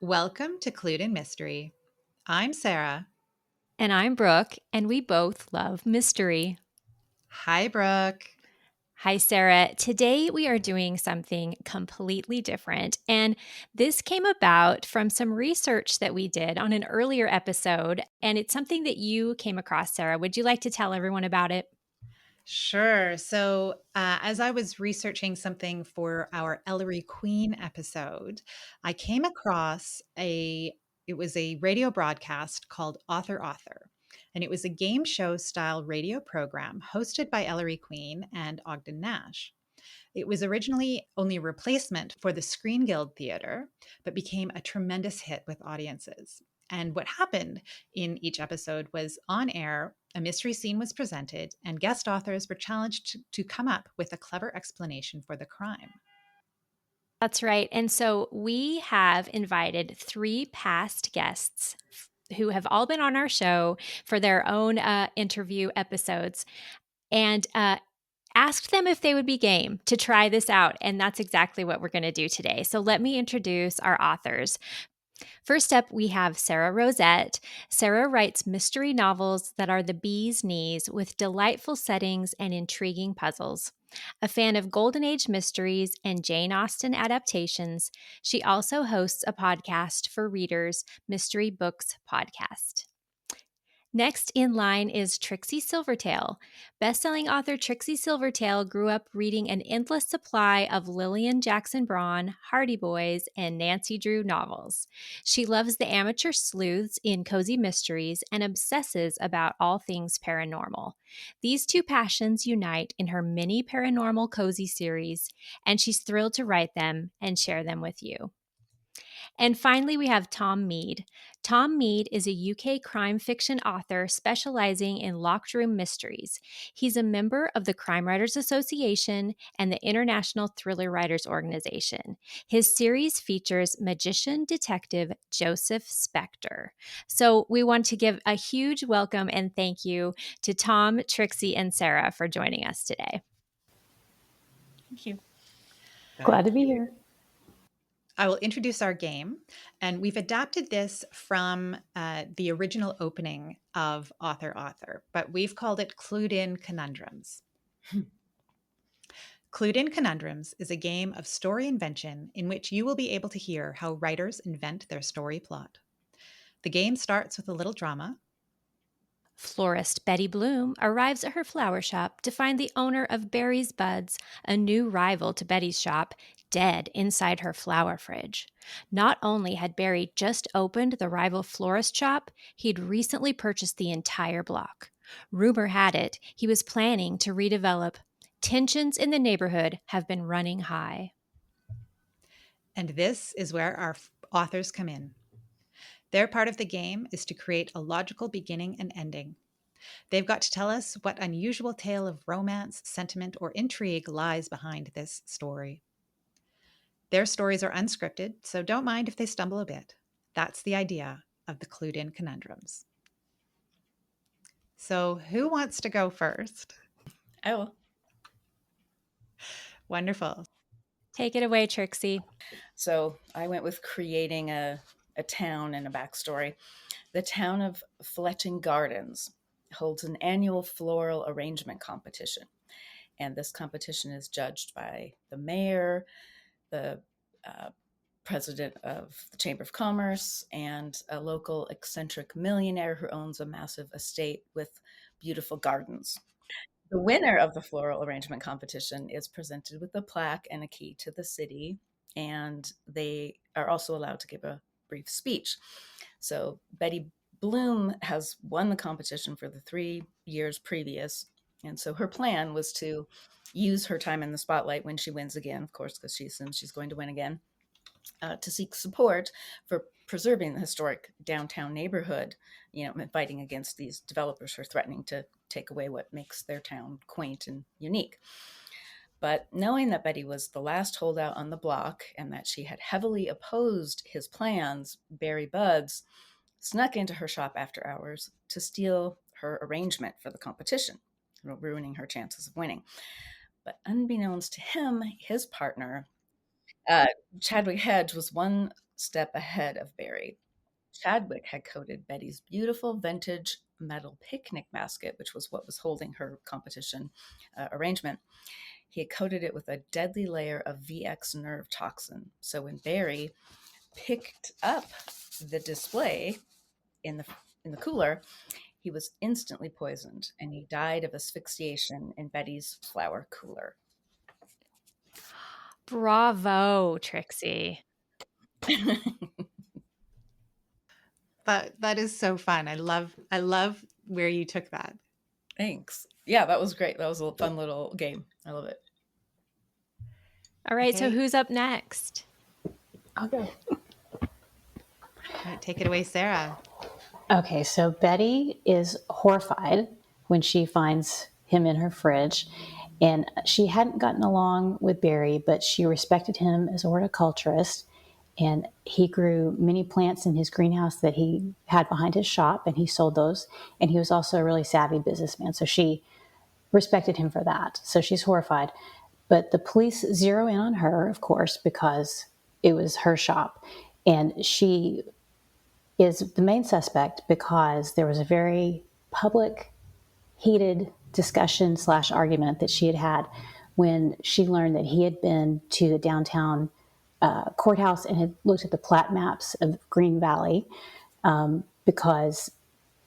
Welcome to Clued in Mystery. I'm Sarah. And I'm Brooke, and we both love mystery. Hi, Brooke. Hi, Sarah. Today we are doing something completely different. And this came about from some research that we did on an earlier episode. And it's something that you came across, Sarah. Would you like to tell everyone about it? Sure. So, as I was researching something for our Ellery Queen episode, I came across it was a radio broadcast called Author. And it was a game show style radio program hosted by Ellery Queen and Ogden Nash. It was originally only a replacement for the Screen Guild Theater, but became a tremendous hit with audiences. And what happened in each episode was on air, a mystery scene was presented, and guest authors were challenged to come up with a clever explanation for the crime. That's right. And so we have invited three past guests who have all been on our show for their own interview episodes. And asked them if they would be game to try this out. And that's exactly what we're going to do today. So let me introduce our authors. First up, we have Sara Rosett. Sara writes mystery novels that are the bee's knees with delightful settings and intriguing puzzles. A fan of Golden Age mysteries and Jane Austen adaptations, she also hosts a podcast for readers, Mystery Books Podcast. Next in line is Trixie Silvertale. Bestselling author Trixie Silvertale grew up reading an endless supply of Lillian Jackson Braun, Hardy Boys, and Nancy Drew novels. She loves the amateur sleuths in cozy mysteries and obsesses about all things paranormal. These two passions unite in her mini paranormal cozy series, and she's thrilled to write them and share them with you. And finally, we have Tom Mead. Tom Mead is a UK crime fiction author specializing in locked room mysteries. He's a member of the Crime Writers Association and the International Thriller Writers Organization. His series features magician detective Joseph Spector. So we want to give a huge welcome and thank you to Tom, Trixie, and Sara for joining us today. Thank you. Glad to be here. I will introduce our game, and we've adapted this from the original opening of Author, but we've called it Clued in Conundrums. Clued in Conundrums is a game of story invention in which you will be able to hear how writers invent their story plot. The game starts with a little drama. Florist Betty Bloom arrives at her flower shop to find the owner of Berry's Buds, a new rival to Betty's shop, dead inside her flower fridge. Not only had Berry just opened the rival florist shop, he'd recently purchased the entire block. Rumor had it he was planning to redevelop. Tensions in the neighborhood have been running high. And this is where our authors come in. Their part of the game is to create a logical beginning and ending. They've got to tell us what unusual tale of romance, sentiment, or intrigue lies behind this story. Their stories are unscripted, so don't mind if they stumble a bit. That's the idea of the Clued in Conundrums. So, who wants to go first? I will. Wonderful. Take it away, Trixie. So I went with creating a town and a backstory. The town of Fletching Gardens holds an annual floral arrangement competition. And this competition is judged by the mayor, the president of the Chamber of Commerce, and a local eccentric millionaire who owns a massive estate with beautiful gardens. The winner of the floral arrangement competition is presented with a plaque and a key to the city, and they are also allowed to give a brief speech. So Betty Bloom has won the competition for the 3 years previous, and so her plan was to use her time in the spotlight when she wins again, of course, because she assumes she's going to win again, to seek support for preserving the historic downtown neighborhood, fighting against these developers who are threatening to take away what makes their town quaint and unique. But knowing that Betty was the last holdout on the block and that she had heavily opposed his plans, Berry Buds snuck into her shop after hours to steal her arrangement for the competition, ruining her chances of winning. But unbeknownst to him, his partner, Chadwick Hedge, was one step ahead of Barry. Chadwick had coated Betty's beautiful vintage metal picnic basket, which was what was holding her competition arrangement. He had coated it with a deadly layer of VX nerve toxin. So when Barry picked up the display in the cooler, he was instantly poisoned, and he died of asphyxiation in Betty's flower cooler. Bravo, Trixie. That is so fun. I love where you took that. Thanks. Yeah, that was great. That was a fun little game. I love it. All right, so Okay. who's up next? I'll go. All right, take it away, Sarah. Okay, so Betty is horrified when she finds him in her fridge. And she hadn't gotten along with Barry, but she respected him as a horticulturist. And he grew many plants in his greenhouse that he had behind his shop, and he sold those. And he was also a really savvy businessman. So she respected him for that. So she's horrified. But the police zero in on her, of course, because it was her shop. And she is the main suspect because there was a very public, heated discussion / argument that she had had when she learned that he had been to the downtown courthouse and had looked at the plat maps of Green Valley because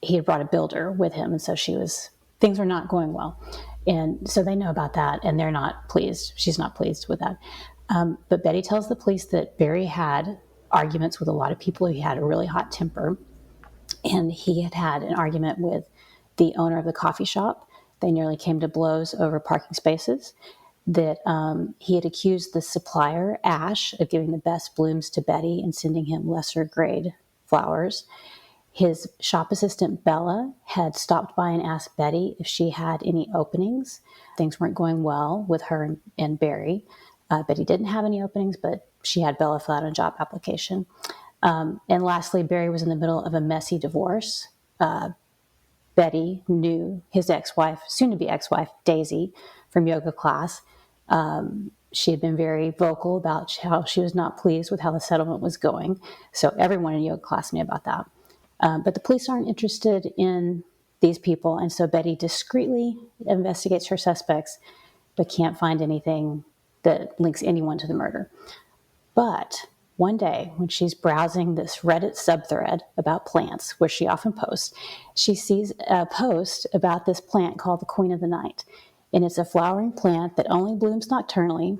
he had brought a builder with him. And so things were not going well. And so they know about that, and they're not pleased. She's not pleased with that. But Betty tells the police that Barry had arguments with a lot of people. He had a really hot temper, and he had an argument with the owner of the coffee shop. They nearly came to blows over parking spaces. That he had accused the supplier, Ash, of giving the best blooms to Betty and sending him lesser grade flowers. His shop assistant, Bella, had stopped by and asked Betty if she had any openings. Things weren't going well with her and Barry. Betty didn't have any openings, but she had Bella fill out a job application. And lastly, Barry was in the middle of a messy divorce. Betty knew his ex-wife, soon-to-be ex-wife, Daisy, from yoga class. She had been very vocal about how she was not pleased with how the settlement was going. So everyone in yoga class knew about that. But the police aren't interested in these people. And so Betty discreetly investigates her suspects, but can't find anything that links anyone to the murder. But one day, when she's browsing this Reddit subthread about plants, where she often posts, she sees a post about this plant called the Queen of the Night. And it's a flowering plant that only blooms nocturnally,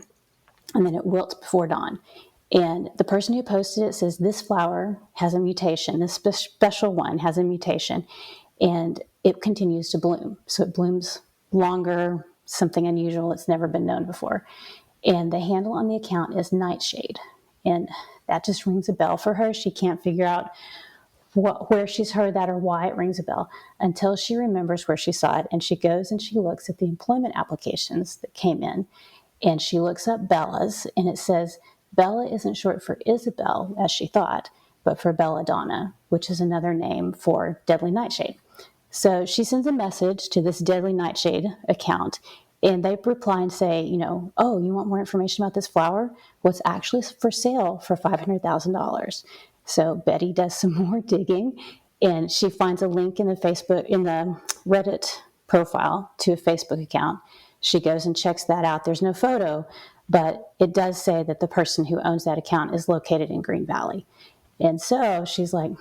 and then it wilts before dawn. And the person who posted it says this flower has a mutation. This special one has a mutation, and it continues to bloom. So it blooms longer, something unusual that's never been known before. And the handle on the account is Nightshade. And that just rings a bell for her. She can't figure out where she's heard that or why it rings a bell until she remembers where she saw it. And she goes and she looks at the employment applications that came in. And she looks up Bella's, and it says Bella isn't short for Isabel, as she thought, but for Belladonna, which is another name for Deadly Nightshade. So she sends a message to this Deadly Nightshade account, and they reply and say, oh, you want more information about this flower? Well, it's actually for sale for $500,000. So Betty does some more digging, and she finds a link in the Reddit profile to a Facebook account. She goes and checks that out. There's no photo, but it does say that the person who owns that account is located in Green Valley. And so she's like,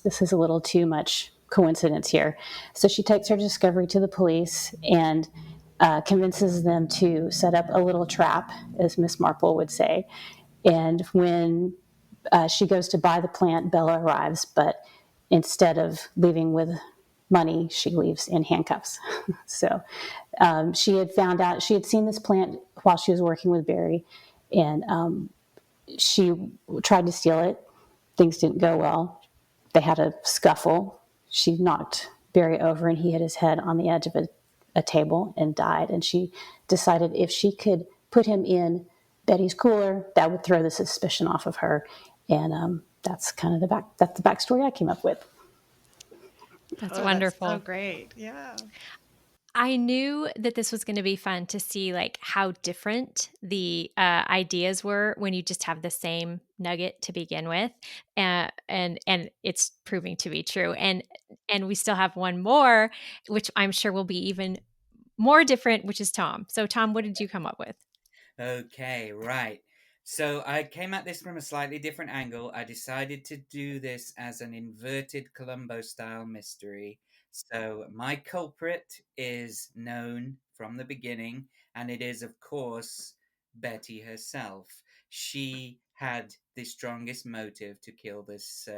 this is a little too much coincidence here. So she takes her discovery to the police and convinces them to set up a little trap, as Miss Marple would say. And when she goes to buy the plant, Bella arrives, but instead of leaving with money, she leaves in handcuffs. So she had found out, she had seen this plant while she was working with Barry, and she tried to steal it. Things didn't go well. They had a scuffle. She knocked Barry over, and he hit his head on the edge of a table and died. And she decided if she could put him in Betty's cooler, that would throw the suspicion off of her. And that's kind of that's the backstory I came up with. That's wonderful. That's so great. Yeah. I knew that this was going to be fun to see like how different the ideas were when you just have the same nugget to begin with, and it's proving to be true. And we still have one more, which I'm sure will be even more different, which is Tom. So Tom, what did you come up with? Okay, right. So I came at this from a slightly different angle. I decided to do this as an inverted Columbo style mystery. So my culprit is known from the beginning, and it is, of course, Betty herself. She had the strongest motive to kill this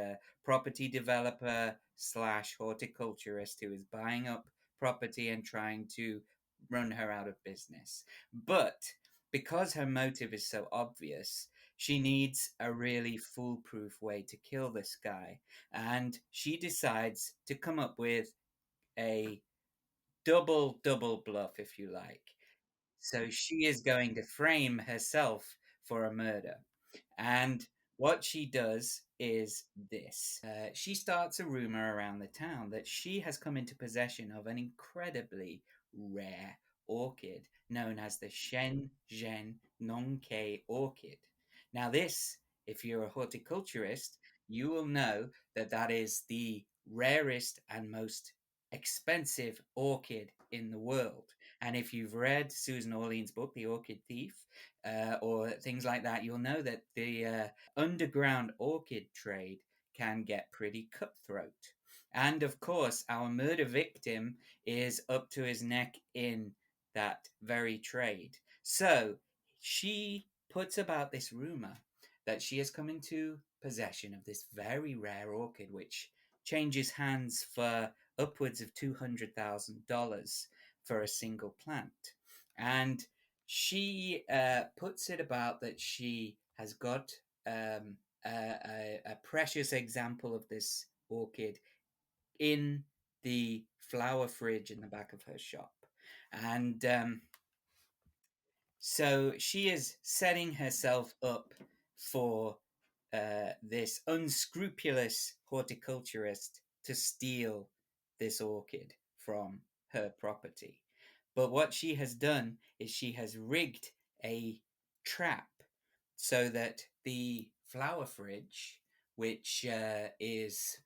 property developer slash horticulturist who is buying up property and trying to run her out of business. But because her motive is so obvious, she needs a really foolproof way to kill this guy. And she decides to come up with a double bluff, if you like. So she is going to frame herself for a murder. And what she does is this: she starts a rumor around the town that she has come into possession of an incredibly rare orchid known as the Shen Zhen Nongke orchid. Now, this, if you're a horticulturist, you will know that that is the rarest and most expensive orchid in the world. And if you've read Susan Orlean's book, The Orchid Thief, or things like that, you'll know that the underground orchid trade can get pretty cutthroat. And of course, our murder victim is up to his neck in that very trade. So she puts about this rumor that she has come into possession of this very rare orchid, which changes hands for upwards of $200,000 for a single plant. And she puts it about that she has got a precious example of this orchid in the flower fridge in the back of her shop. And so she is setting herself up for this unscrupulous horticulturist to steal this orchid from her property. But what she has done is she has rigged a trap so that the flower fridge, which is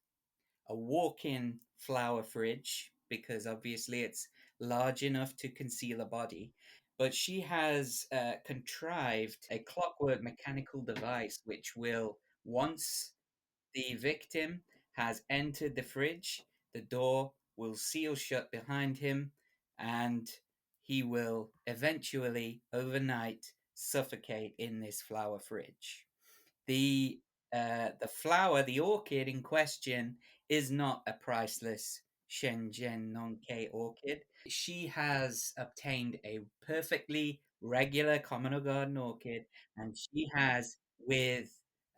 a walk-in flower fridge, because obviously it's large enough to conceal a body, but she has contrived a clockwork mechanical device which will, once the victim has entered the fridge, the door will seal shut behind him, and he will eventually, overnight, suffocate in this flower fridge. The the flower, the orchid in question, is not a priceless Shenzhen Nongke orchid. She has obtained a perfectly regular common or garden orchid, and she has, with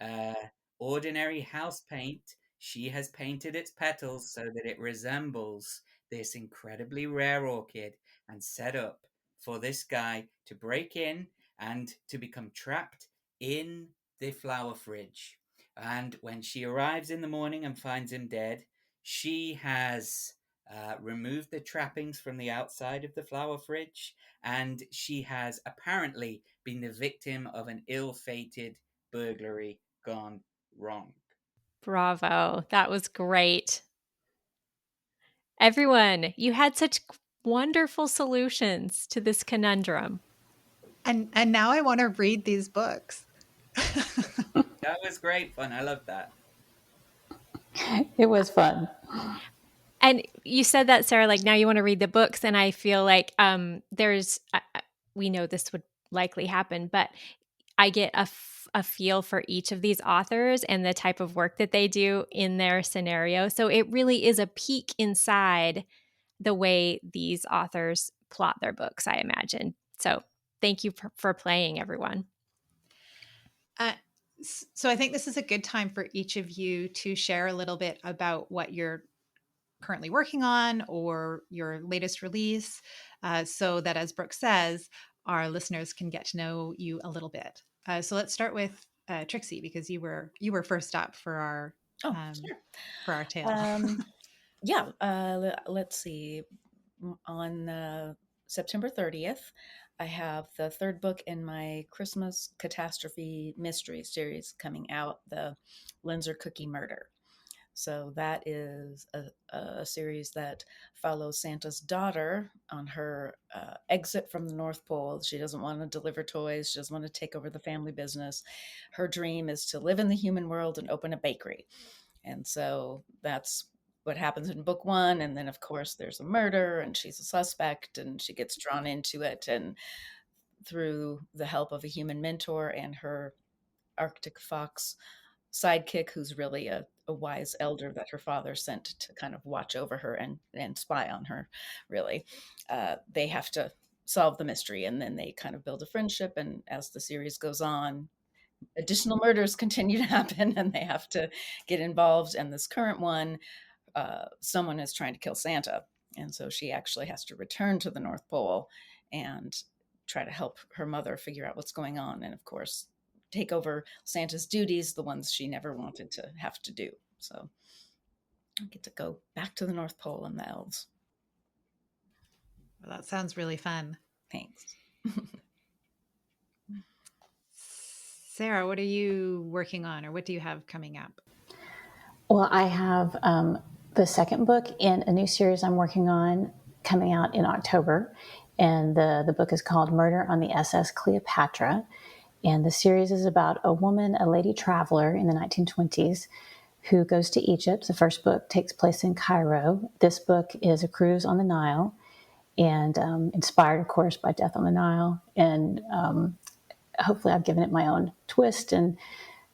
uh, ordinary house paint, she has painted its petals so that it resembles this incredibly rare orchid, and set up for this guy to break in and to become trapped in the flower fridge. And when she arrives in the morning and finds him dead, she has removed the trappings from the outside of the flower fridge, and she has apparently been the victim of an ill fated burglary gone wrong. Bravo. That was great. Everyone, you had such wonderful solutions to this conundrum. And now I want to read these books. That was great fun. I love that. It was fun. And you said that, Sarah, like now you want to read the books. And I feel like we know this would likely happen, but I get a feel for each of these authors and the type of work that they do in their scenario. So it really is a peek inside the way these authors plot their books, I imagine. So thank you for playing, everyone. Uh, so I think this is a good time for each of you to share a little bit about what you're currently working on or your latest release, so that, as Brooke says, our listeners can get to know you a little bit. So let's start with Trixie, because you were first up for our Oh, sure. tale. Yeah, let's see. on September 30th, I have the third book in my Christmas catastrophe mystery series coming out, the Linzer Cookie Murder. So that is a series that follows Santa's daughter on her exit from the North Pole. She doesn't want to deliver toys. She doesn't want to take over the family business. Her dream is to live in the human world and open a bakery. And so that's what happens in book one. And then, of course, there's a murder and she's a suspect and she gets drawn into it. And through the help of a human mentor and her Arctic fox sidekick, who's really a wise elder that her father sent to kind of watch over her and spy on her, really. They have to solve the mystery and then they kind of build a friendship. And as the series goes on, additional murders continue to happen and they have to get involved. And this current one, someone is trying to kill Santa. And so she actually has to return to the North Pole and try to help her mother figure out what's going on. And of course, take over Santa's duties, the ones she never wanted to have to do. So I get to go back to the North Pole and the elves. Well, that sounds really fun. Thanks. Sarah, what are you working on or what do you have coming up? Well, I have the second book in a new series I'm working on coming out in October. And the book is called Murder on the SS Cleopatra. And the series is about a woman, a lady traveler in the 1920s who goes to Egypt. The first book takes place in Cairo. This book is a cruise on the Nile and inspired, of course, by Death on the Nile. And hopefully I've given it my own twist and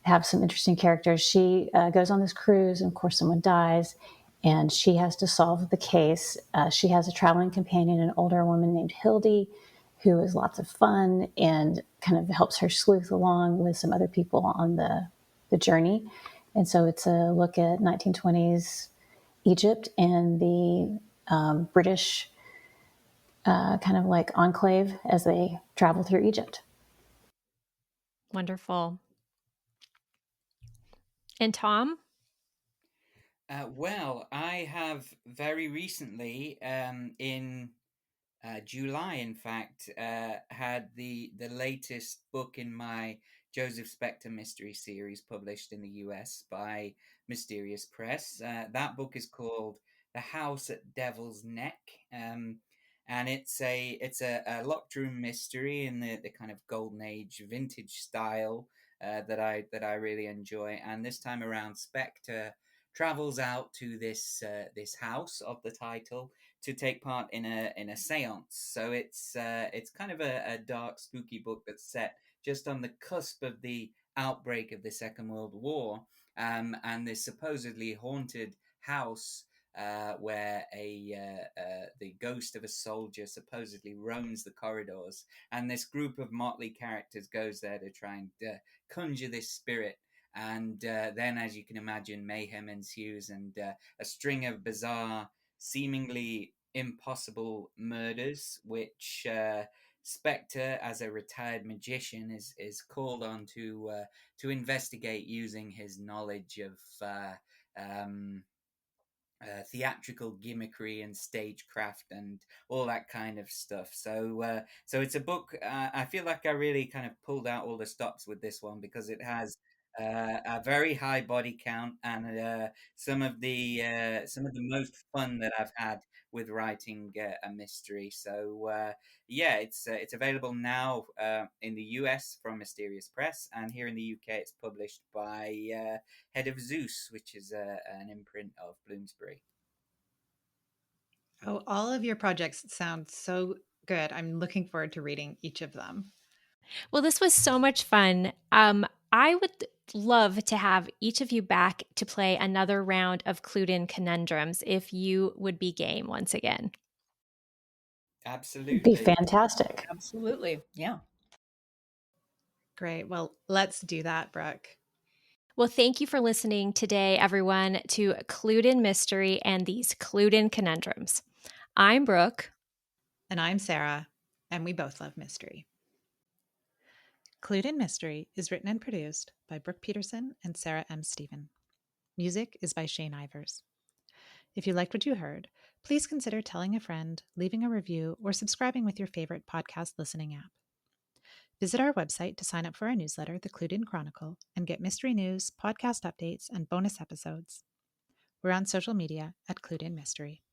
have some interesting characters. She goes on this cruise, and of course, someone dies, and she has to solve the case. She has a traveling companion, an older woman named Hildy, who is lots of fun and kind of helps her sleuth along with some other people on the journey. And so it's a look at 1920s Egypt and the British kind of like enclave as they travel through Egypt. Wonderful. And Tom? Well, I have very recently, in July, in fact, had the latest book in my Joseph Spector mystery series published in the US by Mysterious Press. That book is called The House at Devil's Neck, and it's a locked room mystery in the kind of golden age vintage style that I really enjoy. And this time around, Spector travels out to this house of the title to take part in a séance. So it's kind of a dark, spooky book that's set just on the cusp of the outbreak of the Second World War, and this supposedly haunted house. Where the ghost of a soldier supposedly roams the corridors, and this group of motley characters goes there to try and conjure this spirit. And then, as you can imagine, mayhem ensues, and a string of bizarre, seemingly impossible murders, which Spector, as a retired magician, is called on to investigate using his knowledge of um, theatrical gimmickry and stagecraft and all that kind of stuff. So it's a book. I feel like I really kind of pulled out all the stops with this one because it has a very high body count and some of the most fun that I've had with writing a mystery. So yeah, it's available now in the US from Mysterious Press, and here in the UK it's published by Head of Zeus, which is an imprint of Bloomsbury. Oh, all of your projects sound so good. I'm looking forward to reading each of them. Well, this was so much fun. I would love to have each of you back to play another round of Clued In Conundrums if you would be game once again. Be Absolutely. fantastic. Absolutely. Yeah. Great. Well, let's do that, Brooke. Well, thank you for listening today, everyone, to Clued In Mystery and these Clued In Conundrums. I'm Brooke. And I'm Sarah, and we both love mystery. Clued in Mystery is written and produced by Brooke Peterson and Sarah M. Stephen. Music is by Shane Ivers. If you liked what you heard, Please consider telling a friend, leaving a review, or subscribing with your favorite podcast listening app. Visit our website to sign up for our newsletter, The Clued In Chronicle, and get mystery news, podcast updates, and bonus episodes. We're on social media at Clued In Mystery.